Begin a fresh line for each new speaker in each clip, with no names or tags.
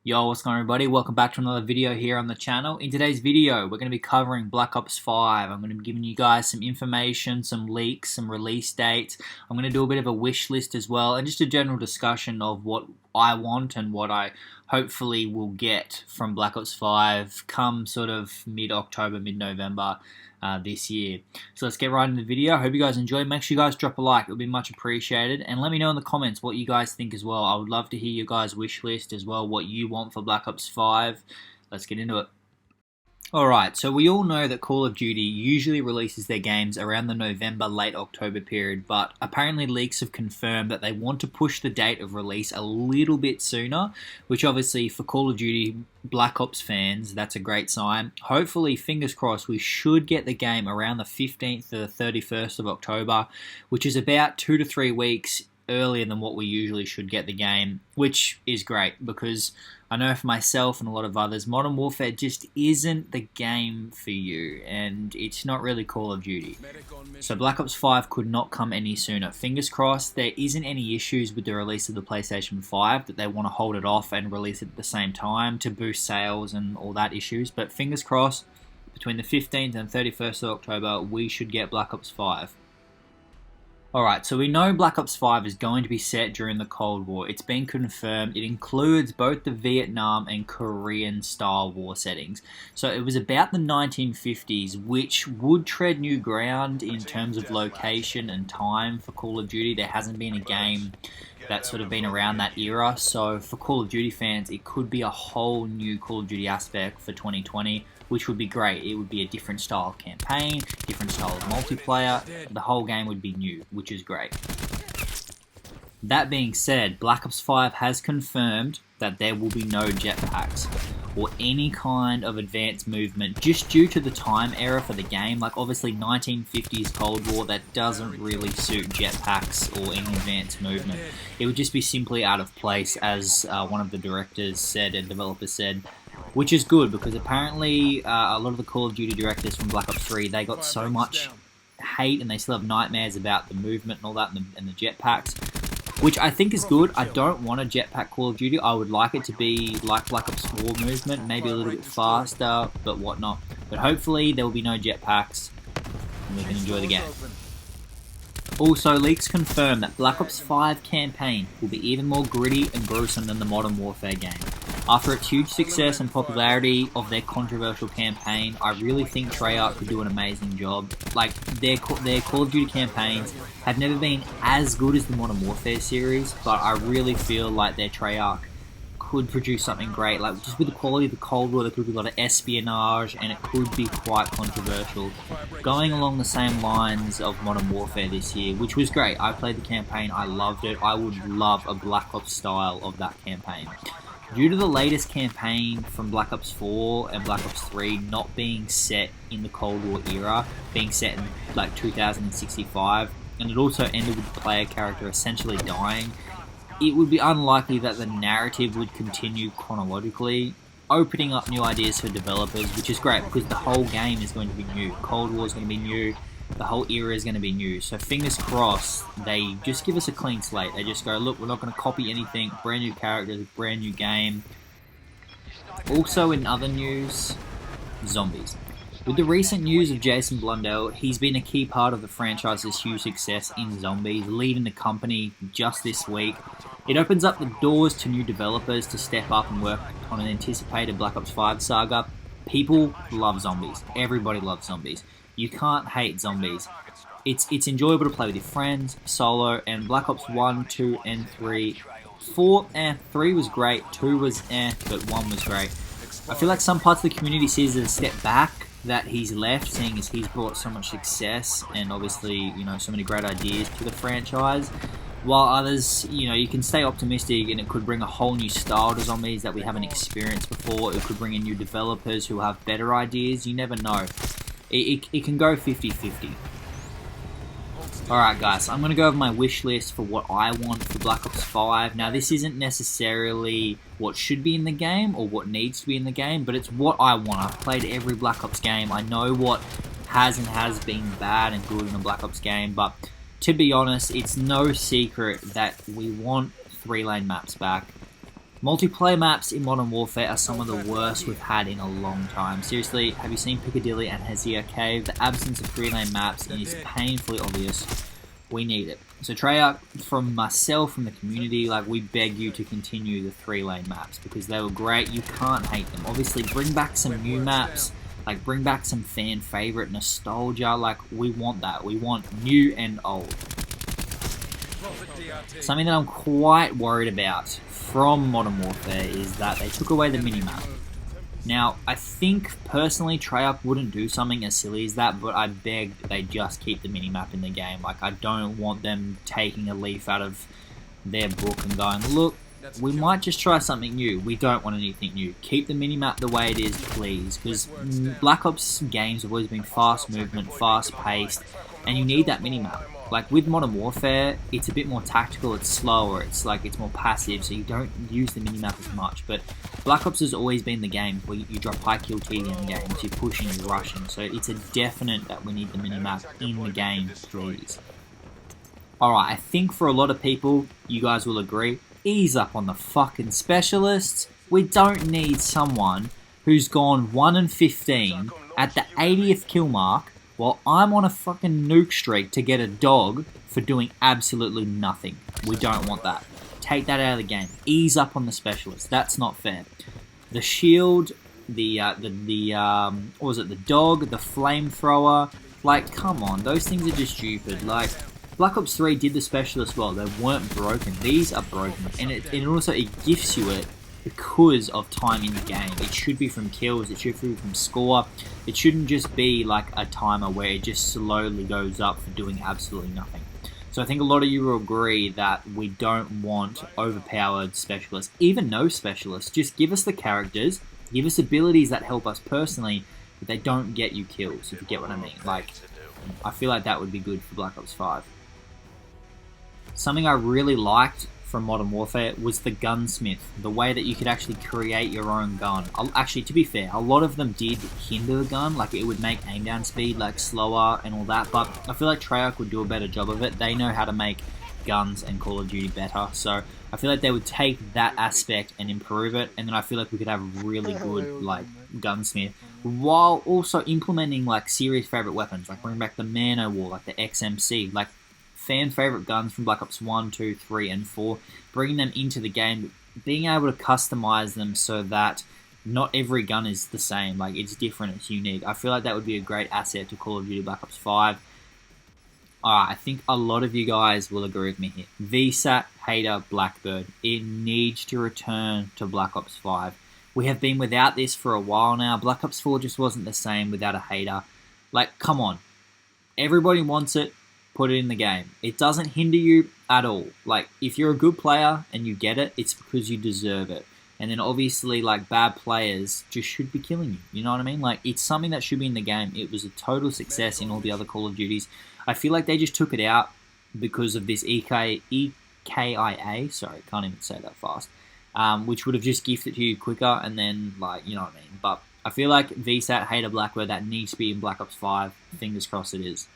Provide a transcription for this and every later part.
Yo, what's going on everybody? Welcome back to another video here on the channel. In today's video, we're going to be covering Black Ops 5. I'm going to be giving you guys some information, some leaks, some release dates. I'm going to do a bit of a wish list as well, and just a general discussion of what I want and what I hopefully will get from Black Ops 5 come sort of mid-October, mid-November this year. So let's get right into the video. I hope you guys enjoy. Make sure you guys drop a like. It would be much appreciated. And let me know in the comments what you guys think as well. I would love to hear your guys' wish list as well, what you want for Black Ops 5. Let's get into it. Alright, so we all know that Call of Duty usually releases their games around the November, late October period, but apparently leaks have confirmed that they want to push the date of release a little bit sooner, which obviously for Call of Duty Black Ops fans, that's a great sign. Hopefully, fingers crossed, we should get the game around the 15th to the 31st of October, which is about 2 to 3 weeks earlier than what we usually should get the game, which is great because I know for myself and a lot of others, Modern Warfare just isn't the game for you, and it's not really Call of Duty. So Black Ops 5 could not come any sooner. Fingers crossed there isn't any issues with the release of the PlayStation 5, that they want to hold it off and release it at the same time to boost sales and all that issues, but fingers crossed, between the 15th and 31st of October, we should get Black Ops 5. Alright, so we know Black Ops 5 is going to be set during the Cold War. It's been confirmed. It includes both the Vietnam and Korean style war settings. So it was about the 1950s, which would tread new ground in terms of location and time for Call of Duty. There hasn't been a game that's sort of been around that era. So for Call of Duty fans, it could be a whole new Call of Duty aspect for 2020. Which would be great. It would be a different style of campaign, different style of multiplayer. The whole game would be new, which is great. That being said, Black Ops 5 has confirmed that there will be no jetpacks or any kind of advanced movement just due to the time era for the game. Like obviously 1950s Cold War, that doesn't really suit jetpacks or any advanced movement. It would just be simply out of place, as one of the directors said and developers said. Which is good, because apparently a lot of the Call of Duty directors from Black Ops 3, they got so much hate and they still have nightmares about the movement and all that and the jetpacks, which I think is good. I don't want a jetpack Call of Duty. I would like it to be like Black Ops 4 movement, maybe a little bit faster, but whatnot. But hopefully there will be no jetpacks and we can enjoy the game. Also, leaks confirm that Black Ops 5 campaign will be even more gritty and gruesome than the Modern Warfare game. After its huge success and popularity of their controversial campaign, I really think Treyarch could do an amazing job. Like, their Call of Duty campaigns have never been as good as the Modern Warfare series, but I really feel like their Treyarch could produce something great. Like, just with the quality of the Cold War, there could be a lot of espionage, and it could be quite controversial. Going along the same lines of Modern Warfare this year, which was great. I played the campaign, I loved it. I would love a Black Ops style of that campaign. Due to the latest campaign from Black Ops 4 and Black Ops 3 not being set in the Cold War era, being set in like 2065, and it also ended with the player character essentially dying, it would be unlikely that the narrative would continue chronologically, opening up new ideas for developers, which is great because the whole game is going to be new. Cold War is going to be new. The whole era is going to be new, so fingers crossed they just give us a clean slate. They just go, look, we're not going to copy anything, brand new characters, brand new game. Also in other news, zombies. With the recent news of Jason Blundell, he's been a key part of the franchise's huge success in zombies, leaving the company just this week. It opens up the doors to new developers to step up and work on an anticipated Black Ops 5 saga. People love zombies. Everybody loves zombies. You can't hate zombies. It's enjoyable to play with your friends, solo, and Black Ops 1, 2, and 3. 4, 3 was great, 2 was but 1 was great. I feel like some parts of the community sees it as a step back that he's left, seeing as he's brought so much success and obviously, you know, so many great ideas to the franchise. While others, you know, you can stay optimistic and it could bring a whole new style to zombies that we haven't experienced before. It could bring in new developers who have better ideas. You never know. It can go 50-50. Alright guys, I'm going to go over my wish list for what I want for Black Ops 5. Now this isn't necessarily what should be in the game or what needs to be in the game, but it's what I want. I've played every Black Ops game. I know what has and has been bad and good in a Black Ops game, but to be honest, it's no secret that we want 3-lane maps back. Multiplayer maps in Modern Warfare are some of the worst we've had in a long time. Seriously, have you seen Piccadilly and Hesea Cave? The absence of 3-lane maps is painfully obvious. We need it. So Treyarch, from myself, from the community, like, we beg you to continue the 3-lane maps because they were great. You can't hate them. Obviously, bring back some new maps. Like, bring back some fan favorite nostalgia. Like, we want that. We want new and old. Something that I'm quite worried about from Modern Warfare is that they took away the minimap. Now, I think, personally, Treyarch wouldn't do something as silly as that, but I beg that they just keep the minimap in the game. Like, I don't want them taking a leaf out of their book and going, look, we might just try something new. We don't want anything new. Keep the minimap the way it is, please, because Black Ops games have always been fast movement, fast paced, and you need that minimap. Like, with Modern Warfare, it's a bit more tactical, it's slower, it's more passive, so you don't use the minimap as much. But Black Ops has always been the game where you drop high kill TDM games, you're pushing, you're rushing, so it's a definite that we need the minimap in the game, please. Alright, I think for a lot of people, you guys will agree, ease up on the fucking specialists. We don't need someone who's gone 1-15 at the 80th kill mark, while I'm on a fucking nuke streak to get a dog for doing absolutely nothing. We don't want that. Take that out of the game. Ease up on the specialists. That's not fair. The shield, what was it? The dog, the flamethrower. Like, come on, those things are just stupid. Like, Black Ops 3 did the specialists well. They weren't broken. These are broken, and it gifts you it because of time in the game. It should be from kills, it should be from score. It shouldn't just be like a timer where it just slowly goes up for doing absolutely nothing. So I think a lot of you will agree that we don't want overpowered specialists, even no specialists. Just give us the characters, give us abilities that help us personally, but they don't get you kills, if you get what I mean. Like, I feel like that would be good for Black Ops 5. Something I really liked from Modern Warfare was the gunsmith, the way that you could actually create your own gun. Actually, to be fair, a lot of them did hinder the gun, like it would make aim down speed like slower and all that, but I feel like Treyarch would do a better job of it. They know how to make guns and Call of Duty better, so I feel like they would take that aspect and improve it, and then I feel like we could have a really good like gunsmith, while also implementing like series favorite weapons, like bringing back the Man-O-War, like the XMC, like fan favorite guns from Black Ops 1, 2, 3, and 4, bringing them into the game, being able to customize them so that not every gun is the same, like it's different, it's unique. I feel like that would be a great asset to Call of Duty Black Ops 5. I think a lot of you guys will agree with me here. VSAT, Hater, Blackbird. It needs to return to Black Ops 5. We have been without this for a while now. Black Ops 4 just wasn't the same without a Hater. Like, come on. Everybody wants it. Put it in the game. It doesn't hinder you at all. Like, if you're a good player and you get it, it's because you deserve it. And then obviously, like, bad players just should be killing you. You know what I mean? Like, it's something that should be in the game. It was a total success in all the other Call of Duties. I feel like they just took it out because of this EKIA. Sorry, can't even say that fast. Which would have just gifted to you quicker and then, like, you know what I mean? But I feel like VSAT, Hater, Blackbird, that needs to be in Black Ops 5. Fingers crossed it is.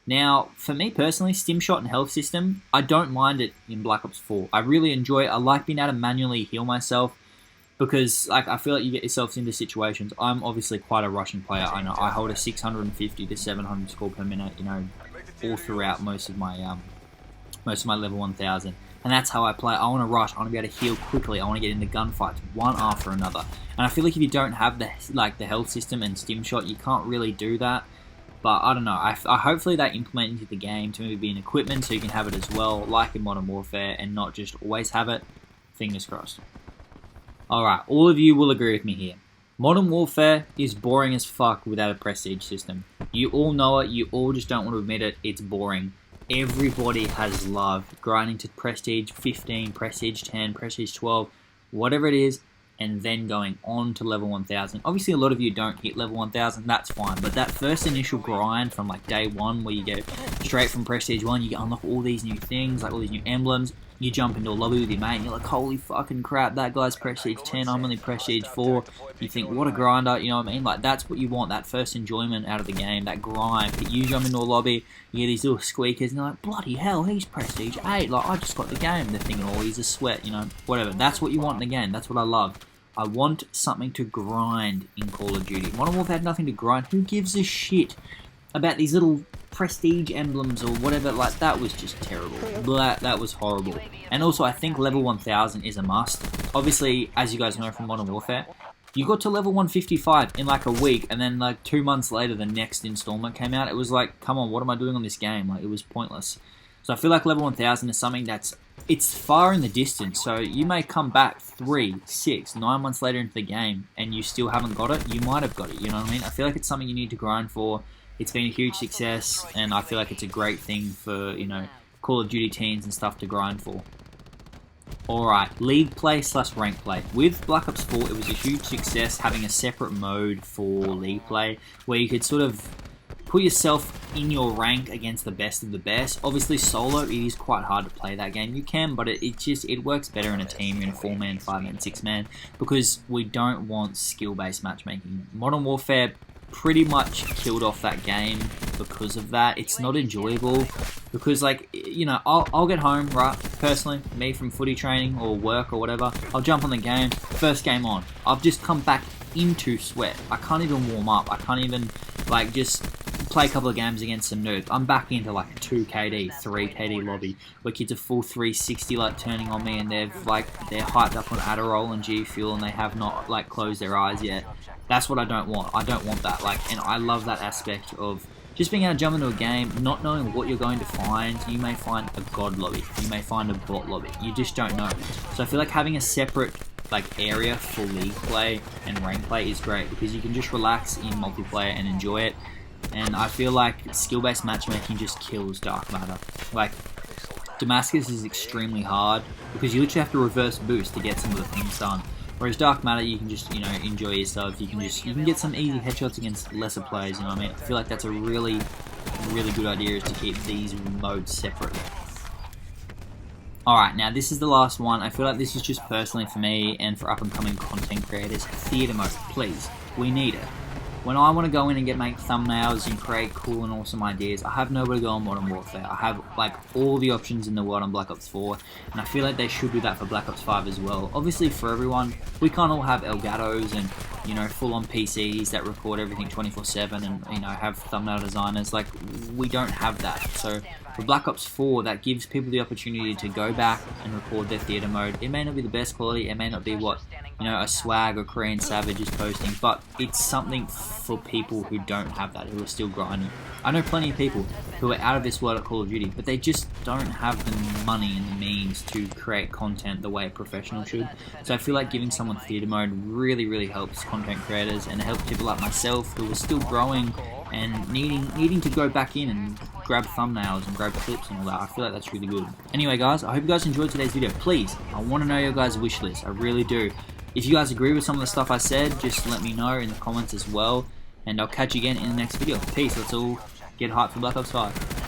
Now, for me personally, stim shot and health system, I don't mind it in Black Ops 4. I really enjoy it. I like being able to manually heal myself because, like, I feel like you get yourselves into situations. I'm obviously quite a rushing player. I know I hold a 650 to 700 score per minute, you know, all throughout most of my level 1000. And that's how I play. I want to rush. I want to be able to heal quickly. I want to get into gunfights one after another. And I feel like if you don't have the health system and stim shot, you can't really do that. But I don't know, I hopefully they implement into the game to maybe be an equipment so you can have it as well, like in Modern Warfare, and not just always have it. Fingers crossed. Alright, all of you will agree with me here. Modern Warfare is boring as fuck without a prestige system. You all know it, you all just don't want to admit it, it's boring. Everybody has loved grinding to prestige 15, prestige 10, prestige 12, whatever it is, and then going on to level 1000. Obviously, a lot of you don't hit level 1000, that's fine, but that first initial grind from like day one where you go straight from Prestige 1, you unlock all these new things, like all these new emblems, you jump into a lobby with your mate and you're like, holy fucking crap, that guy's prestige 10, I'm only prestige 4. You think, what a grinder, you know what I mean? Like, that's what you want, that first enjoyment out of the game, that grind. But you jump into a lobby, you hear these little squeakers, and you're like, bloody hell, he's prestige 8, like, I just got the game. They're thinking, oh, he's a sweat, you know, whatever. That's what you want in the game, that's what I love. I want something to grind in Call of Duty. Modern Warfare had nothing to grind. Who gives a shit about these little prestige emblems or whatever? Like, that was just terrible. That was horrible. And also, I think level 1000 is a must. Obviously, as you guys know from Modern Warfare, you got to level 155 in like a week, and then like 2 months later the next installment came out. It was like, come on, what am I doing on this game? Like, it was pointless. So I feel like level 1000 is something it's far in the distance, so you may come back 3, 6, 9 months later into the game and you still haven't got it. You might have got it, you know what I mean? I feel like it's something you need to grind for. It's been a huge success, and I feel like it's a great thing for, you know, Call of Duty teams and stuff to grind for. Alright, League play / rank play. With Black Ops 4, it was a huge success having a separate mode for League play, where you could sort of put yourself in your rank against the best of the best. Obviously, solo, it is quite hard to play that game. You can, but it works better in a team, in a 4-man, 5-man, 6-man, because we don't want skill-based matchmaking. Modern Warfare pretty much killed off that game because of that. It's not enjoyable because, like, you know, I'll get home, right, personally, me from footy training or work or whatever, I'll jump on the game, first game on, I've just come back into sweat. I can't even warm up. I can't even, like, just play a couple of games against some noobs. I'm back into like a 2 KD, 3 KD lobby where kids are full 360 like turning on me, and they're hyped up on Adderall and G Fuel, and they have not like closed their eyes yet. That's what I don't want. I don't want that. Like, and I love that aspect of just being able to jump into a game, not knowing what you're going to find. You may find a god lobby. You may find a bot lobby. You just don't know. So I feel like having a separate like area for League play and rank play is great, because you can just relax in multiplayer and enjoy it. And I feel like skill-based matchmaking just kills Dark Matter. Like, Damascus is extremely hard because you literally have to reverse boost to get some of the things done. Whereas Dark Matter, you can just, you know, enjoy yourself. You can get some easy headshots against lesser players, you know what I mean? I feel like that's a really, really good idea, is to keep these modes separate. Alright, now this is the last one. I feel like this is just personally for me and for up-and-coming content creators. Theater mode, please. We need it. When I want to go in and make thumbnails and create cool and awesome ideas, I have nowhere to go on Modern Warfare. I have like all the options in the world on Black Ops 4, and I feel like they should do that for Black Ops 5 as well. Obviously for everyone, we can't all have Elgatos and, you know, full-on PCs that record everything 24/7 and, you know, have thumbnail designers. Like, we don't have that. So for Black Ops 4, that gives people the opportunity to go back and record their theater mode. It may not be the best quality, it may not be what, you know, a Swag or Korean Savage is posting, but it's something for people who don't have that, who are still grinding. I know plenty of people who are out of this world at Call of Duty, but they just don't have the money and the means to create content the way a professional should. So I feel like giving someone theater mode really, really helps content creators, and it helps people like myself who are still growing and needing to go back in and grab thumbnails and grab clips and all that. I feel like that's really good. Anyway guys, I hope you guys enjoyed today's video. Please, I want to know your guys' wish list. I really do. If you guys agree with some of the stuff I said, just let me know in the comments as well. And I'll catch you again in the next video. Peace. Let's all get hyped for Black Ops 5.